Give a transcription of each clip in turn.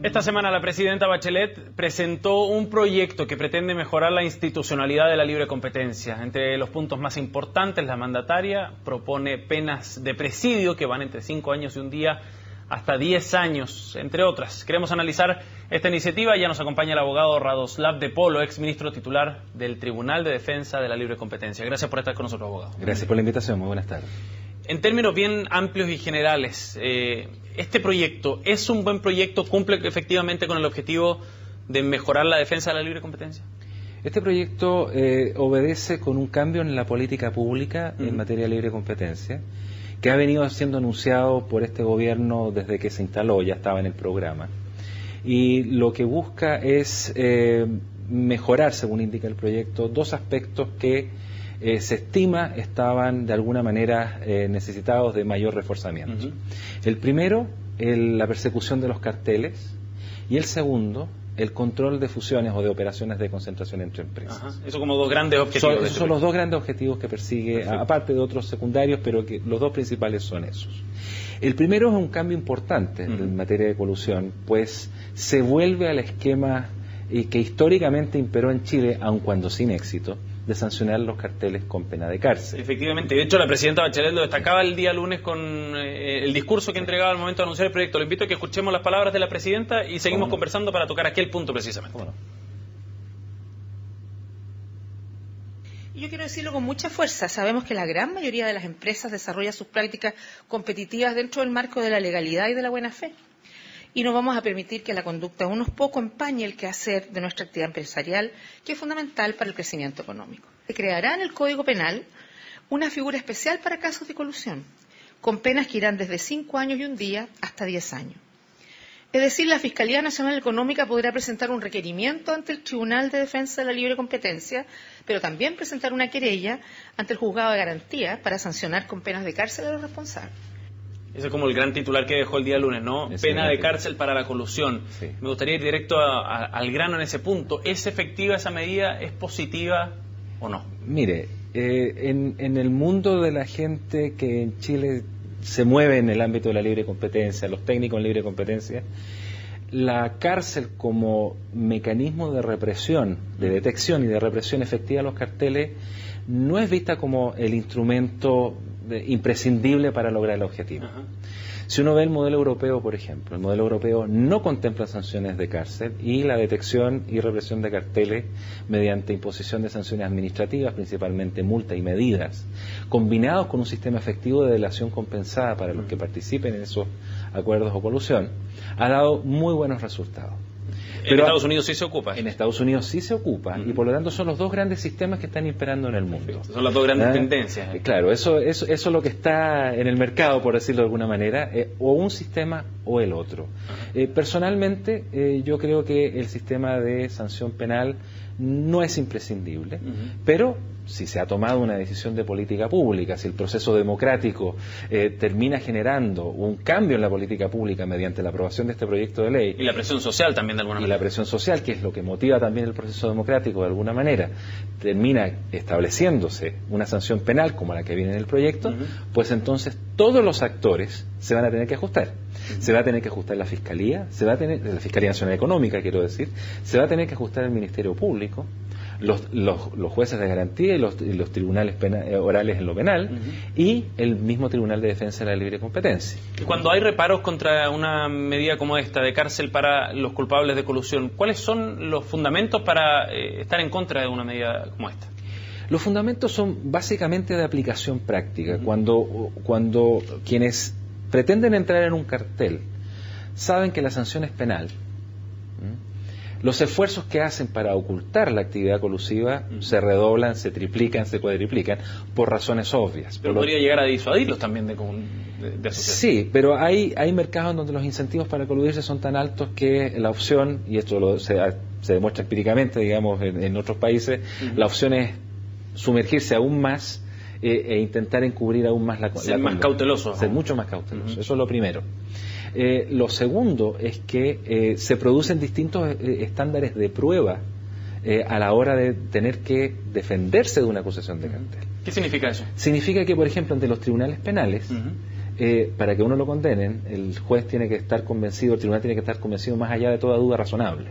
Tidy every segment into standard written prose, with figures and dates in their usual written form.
Esta semana la presidenta Bachelet presentó un proyecto que pretende mejorar la institucionalidad de la libre competencia. Entre los puntos más importantes, la mandataria propone penas de presidio que van entre 5 años y un día hasta 10 años, entre otras. Queremos analizar esta iniciativa. Ya nos acompaña el abogado Radoslav de Polo, ex ministro titular del Tribunal de Defensa de la Libre Competencia. Gracias por estar con nosotros, abogado. Gracias por la invitación. Muy buenas tardes. En términos bien amplios y generales, ¿este proyecto es un buen proyecto? ¿Cumple efectivamente con el objetivo de mejorar la defensa de la libre competencia? Este proyecto obedece con un cambio en la política pública en materia de libre competencia, que ha venido siendo anunciado por este gobierno desde que se instaló, ya estaba en el programa. Y lo que busca es mejorar, según indica el proyecto, dos aspectos que se estima estaban de alguna manera necesitados de mayor reforzamiento. El primero, la persecución de los carteles, y el segundo, el control de fusiones o de operaciones de concentración entre empresas. Eso como dos grandes objetivos. Esos son los dos grandes objetivos que persigue, aparte de otros secundarios, pero que los dos principales son esos. El primero es un cambio importante en materia de colusión, pues se vuelve al esquema que históricamente imperó en Chile, aun cuando sin éxito, de sancionar los carteles con pena de cárcel. Efectivamente, de hecho la presidenta Bachelet lo destacaba el día lunes con el discurso que entregaba al momento de anunciar el proyecto. Le invito a que escuchemos las palabras de la presidenta y seguimos conversando para tocar aquel punto precisamente. Yo quiero decirlo con mucha fuerza. Sabemos que la gran mayoría de las empresas desarrolla sus prácticas competitivas dentro del marco de la legalidad y de la buena fe. Y no vamos a permitir que la conducta de unos pocos empañe el quehacer de nuestra actividad empresarial, que es fundamental para el crecimiento económico. Se creará en el Código Penal una figura especial para casos de colusión, con penas que irán desde 5 años y un día hasta 10 años. Es decir, la Fiscalía Nacional Económica podrá presentar un requerimiento ante el Tribunal de Defensa de la Libre Competencia, pero también presentar una querella ante el Juzgado de Garantía para sancionar con penas de cárcel a los responsables. Ese es como el gran titular que dejó el día lunes, ¿no? Pena de cárcel para la colusión. Sí. Me gustaría ir directo al grano en ese punto. ¿Es efectiva esa medida? ¿Es positiva o no? Mire, en el mundo de la gente que en Chile se mueve en el ámbito de la libre competencia, los técnicos en libre competencia, la cárcel como mecanismo de represión, de detección y de represión efectiva a los carteles, no es vista como el instrumento imprescindible para lograr el objetivo. Si uno ve el modelo europeo, por ejemplo, el modelo europeo no contempla sanciones de cárcel y la detección y represión de carteles mediante imposición de sanciones administrativas, principalmente multa y medidas, combinados con un sistema efectivo de delación compensada para los que participen en esos acuerdos o colusión, ha dado muy buenos resultados. Pero en Estados Unidos sí se ocupa. En Estados Unidos sí se ocupa y por lo tanto son los dos grandes sistemas que están imperando en el mundo. Perfecto. Son las dos grandes tendencias. Claro, eso es lo que está en el mercado, por decirlo de alguna manera, o un sistema o el otro. Personalmente, yo creo que el sistema de sanción penal no es imprescindible, pero si se ha tomado una decisión de política pública, si el proceso democrático termina generando un cambio en la política pública mediante la aprobación de este proyecto de ley. Y la presión social también de alguna manera. Y la presión social, que es lo que motiva también el proceso democrático de alguna manera, termina estableciéndose una sanción penal como la que viene en el proyecto, pues entonces todos los actores se van a tener que ajustar. Se va a tener que ajustar la Fiscalía, la Fiscalía Nacional Económica, quiero decir, se va a tener que ajustar el Ministerio Público, los jueces de garantía y los tribunales orales en lo penal y el mismo Tribunal de Defensa de la Libre Competencia. Y cuando hay reparos contra una medida como esta de cárcel para los culpables de colusión, ¿cuáles son los fundamentos para estar en contra de una medida como esta? Los fundamentos son básicamente de aplicación práctica. Cuando quienes pretenden entrar en un cartel saben que la sanción es penal, los esfuerzos que hacen para ocultar la actividad colusiva se redoblan, se triplican, se cuadriplican, por razones obvias. Pero podría llegar a disuadirlos también de asociación. Sí, pero hay mercados donde los incentivos para coludirse son tan altos que la opción, y esto se demuestra empíricamente, digamos, en otros países, la opción es sumergirse aún más e intentar encubrir aún más la ser más cauteloso. Ser mucho más cauteloso. Eso es lo primero. Lo segundo es que se producen distintos estándares de prueba a la hora de tener que defenderse de una acusación de cartel. ¿Qué significa eso? Significa que, por ejemplo, ante los tribunales penales para que uno lo condenen, el juez tiene que estar convencido, el tribunal tiene que estar convencido más allá de toda duda razonable.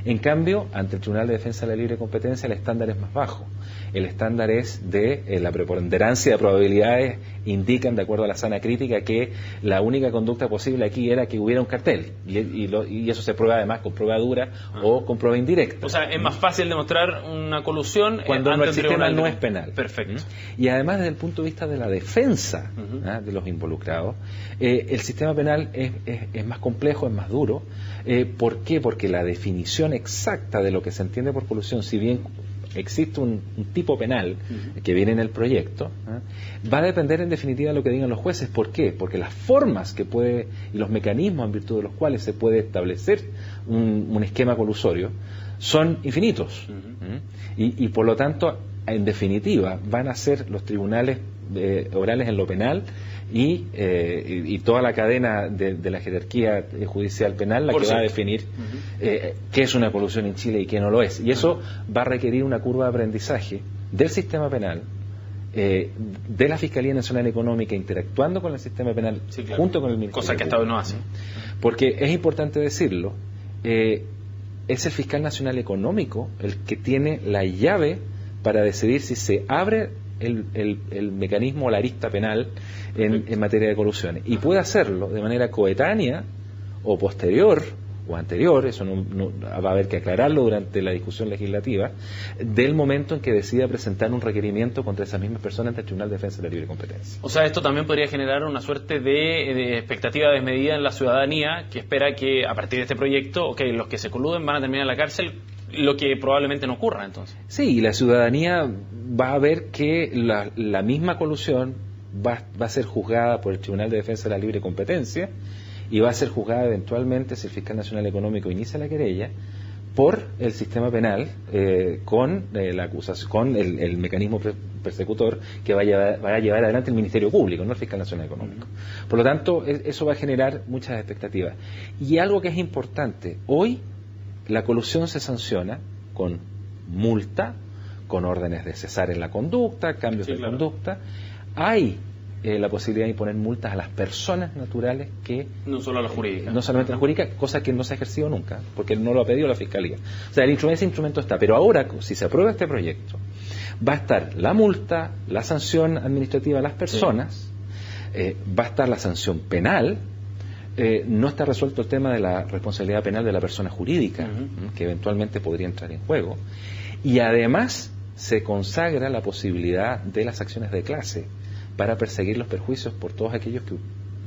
En cambio, ante el Tribunal de Defensa de la Libre Competencia el estándar es más bajo. El estándar es de la preponderancia de probabilidades indican, de acuerdo a la sana crítica, que la única conducta posible aquí era que hubiera un cartel. Y eso se prueba además con prueba dura o con prueba indirecta. O sea, es más fácil demostrar una colusión cuando el sistema no es penal. Perfecto. Y además, desde el punto de vista de la defensa de los involucrados, el sistema penal es más complejo, es más duro. ¿Por qué? Porque la definición exacta de lo que se entiende por colusión, si bien existe un tipo penal que viene en el proyecto, va a depender en definitiva de lo que digan los jueces. ¿Por qué? Porque las formas que puede y los mecanismos en virtud de los cuales se puede establecer un esquema colusorio son infinitos. Y por lo tanto, en definitiva, van a ser los tribunales orales en lo penal y toda la cadena de la jerarquía judicial penal la que va a definir qué es una colusión en Chile y qué no lo es. Y eso va a requerir una curva de aprendizaje del sistema penal, de la Fiscalía Nacional Económica interactuando con el sistema penal junto con el Ministerio. Cosa que hasta hoy no hace. Porque es importante decirlo, es el fiscal nacional económico el que tiene la llave para decidir si se abre el mecanismo o la arista penal en materia de colusiones, y puede hacerlo de manera coetánea o posterior o anterior, eso no va a haber que aclararlo durante la discusión legislativa, del momento en que decida presentar un requerimiento contra esas mismas personas ante el Tribunal de Defensa de la Libre Competencia. O sea, esto también podría generar una suerte de expectativa desmedida en la ciudadanía, que espera que a partir de este proyecto, los que se coluden van a terminar en la cárcel, lo que probablemente no ocurra entonces. Sí, y la ciudadanía va a ver que la misma colusión va a ser juzgada por el Tribunal de Defensa de la Libre Competencia y va a ser juzgada eventualmente, si el Fiscal Nacional Económico inicia la querella, por el sistema penal con la acusación, con el mecanismo persecutor que va a llevar adelante el Ministerio Público, no el Fiscal Nacional Económico. Por lo tanto, eso va a generar muchas expectativas. Y algo que es importante, hoy la colusión se sanciona con multa, con órdenes de cesar en la conducta, cambios de conducta. Hay la posibilidad de imponer multas a las personas naturales que... No solo a las jurídicas. No solamente a las jurídicas, cosa que no se ha ejercido nunca, porque no lo ha pedido la Fiscalía. O sea, ese instrumento está, pero ahora, si se aprueba este proyecto, va a estar la multa, la sanción administrativa a las personas, va a estar la sanción penal. No está resuelto el tema de la responsabilidad penal de la persona jurídica, que eventualmente podría entrar en juego, y además se consagra la posibilidad de las acciones de clase para perseguir los perjuicios por todos aquellos que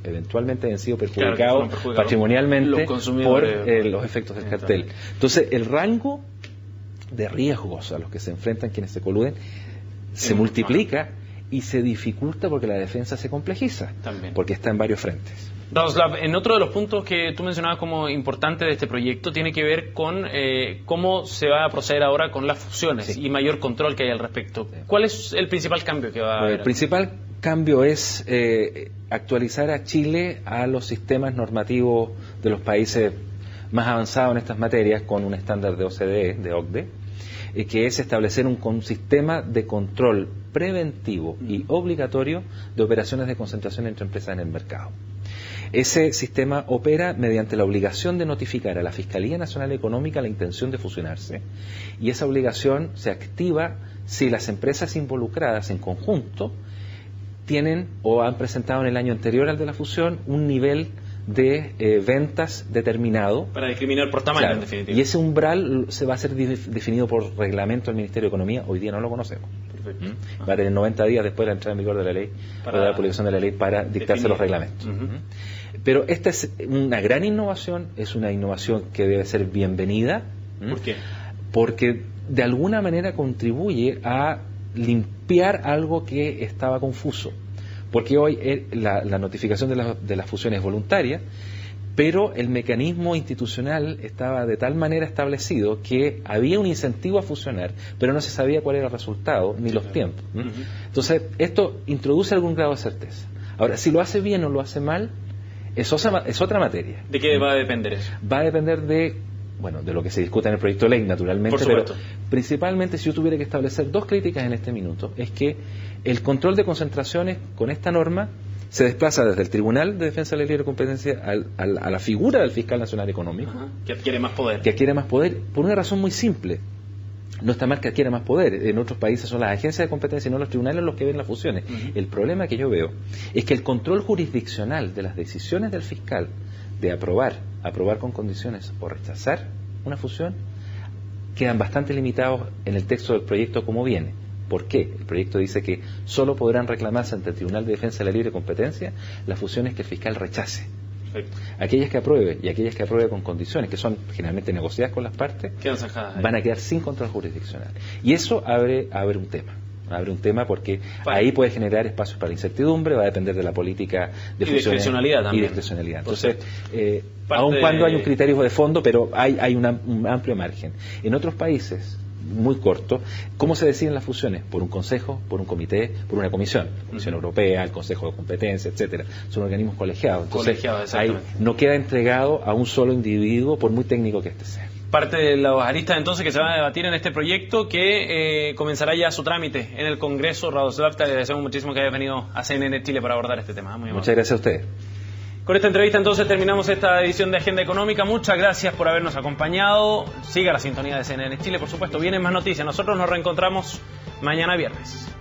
eventualmente han sido perjudicados patrimonialmente por los efectos del cartel. Entonces, el rango de riesgos a los que se enfrentan quienes se coluden se multiplica y se dificulta porque la defensa se complejiza, porque está en varios frentes. Radoslav, en otro de los puntos que tú mencionabas como importante de este proyecto tiene que ver con cómo se va a proceder ahora con las fusiones y mayor control que hay al respecto. ¿Cuál es el principal cambio que va a haber? El principal cambio es actualizar a Chile a los sistemas normativos de los países más avanzados en estas materias con un estándar de OCDE, de OCDE, que es establecer un sistema de control preventivo y obligatorio de operaciones de concentración entre empresas en el mercado. Ese sistema opera mediante la obligación de notificar a la Fiscalía Nacional Económica la intención de fusionarse, y esa obligación se activa si las empresas involucradas en conjunto tienen o han presentado en el año anterior al de la fusión un nivel de ventas determinado. Para discriminar por tamaño, en definitiva. Y ese umbral se va a ser definido por reglamento del Ministerio de Economía. Hoy día no lo conocemos. Perfecto. Va a tener 90 días después de la entrada en vigor de la ley, o de la publicación de la ley, para dictarse los reglamentos. Pero esta es una gran innovación, es una innovación que debe ser bienvenida. ¿Por qué? Porque de alguna manera contribuye a limpiar algo que estaba confuso. Porque hoy la notificación de la fusión es voluntaria, pero el mecanismo institucional estaba de tal manera establecido que había un incentivo a fusionar, pero no se sabía cuál era el resultado ni los tiempos. Entonces, esto introduce algún grado de certeza. Ahora, si lo hace bien o lo hace mal, es otra materia. ¿De qué va a depender eso? Va a depender de lo que se discuta en el proyecto de ley, naturalmente, pero principalmente, si yo tuviera que establecer dos críticas en este minuto, es que el control de concentraciones con esta norma se desplaza desde el Tribunal de Defensa de la Libre Competencia a la figura del Fiscal Nacional Económico. Ajá, que adquiere más poder. Que adquiere más poder por una razón muy simple. No está mal que adquiera más poder. En otros países son las agencias de competencia y no los tribunales los que ven las fusiones. El problema que yo veo es que el control jurisdiccional de las decisiones del fiscal de aprobar con condiciones o rechazar una fusión quedan bastante limitados en el texto del proyecto como viene. ¿Por qué? El proyecto dice que solo podrán reclamarse ante el Tribunal de Defensa de la Libre Competencia las fusiones que el fiscal rechace. Perfecto. Aquellas que apruebe y aquellas que apruebe con condiciones, que son generalmente negociadas con las partes, van a quedar sin control jurisdiccional. Y eso abre un tema. Abre un tema porque ahí puede generar espacios para la incertidumbre, va a depender de la política de fusiones. Discrecionalidad también. Y discrecionalidad. Entonces, aun cuando hay un criterio de fondo, pero hay un amplio margen. En otros países, muy corto, ¿cómo se deciden las fusiones? Por un consejo, por un comité, por una comisión. La Comisión Europea, el Consejo de Competencia, etcétera. Son organismos colegiados. Entonces, ahí no queda entregado a un solo individuo, por muy técnico que este sea. Parte de las aristas entonces que se van a debatir en este proyecto que comenzará ya su trámite en el Congreso. Radoslav, te agradecemos muchísimo que hayas venido a CNN Chile para abordar este tema. Muchas gracias a ustedes. Con esta entrevista entonces terminamos esta edición de Agenda Económica. Muchas gracias por habernos acompañado. Siga la sintonía de CNN Chile, por supuesto. Vienen más noticias. Nosotros nos reencontramos mañana viernes.